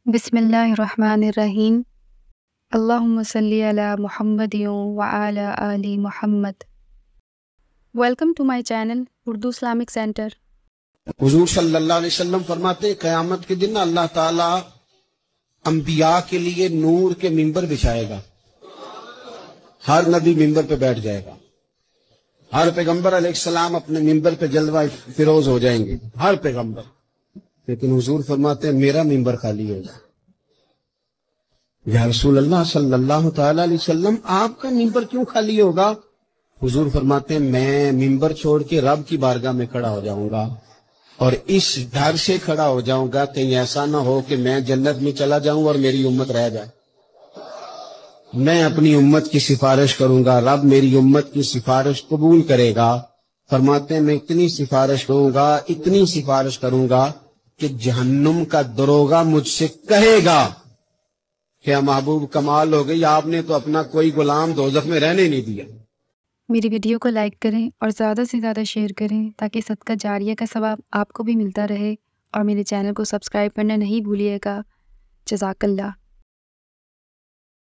بسم اللہ الرحمن الرحیم۔ اللہم صلی علی محمد وعلی آل محمد۔ Welcome to my channel Urdu Islamic centre. حضور صلی اللہ علیہ وسلم فرماتے ہیں قیامت کے دن اللہ تعالیٰ انبیاء کے لیے نور کے ممبر بچھائے گا۔ ہر نبی ممبر پہ بیٹھ جائے گا، ہر پیغمبر علیہ السلام اپنے ممبر پہ جلوہ فروز ہو جائیں گے، ہر پیغمبر۔ لیکن حضور فرماتے ہیں میرا ممبر خالی ہوگا۔ یا رسول اللہ صلی اللہ تعالی علیہ وسلم آپ کا ممبر کیوں خالی ہوگا؟ حضور فرماتے ہیں میں ممبر چھوڑ کے رب کی بارگاہ میں کھڑا ہو جاؤں گا، اور اس ڈر سے کھڑا ہو جاؤں گا کہیں ایسا نہ ہو کہ میں جنت میں چلا جاؤں اور میری امت رہ جائے۔ میں اپنی امت کی سفارش کروں گا، رب میری امت کی سفارش قبول کرے گا۔ فرماتے ہیں میں اتنی سفارش کروں گا، اتنی سفارش کروں گا کہ جہنم کا دروغہ مجھ سے کہے گا کہ محبوب کمال ہو گئی، آپ نے تو اپنا کوئی غلام دوزخ میں رہنے نہیں دیا۔ میری ویڈیو کو لائک کریں اور زیادہ سے زیادہ شیئر کریں تاکہ صدقہ جاریہ کا ثواب آپ کو بھی ملتا رہے، اور میرے چینل کو سبسکرائب کرنا نہیں بھولیے گا۔ جزاک اللہ۔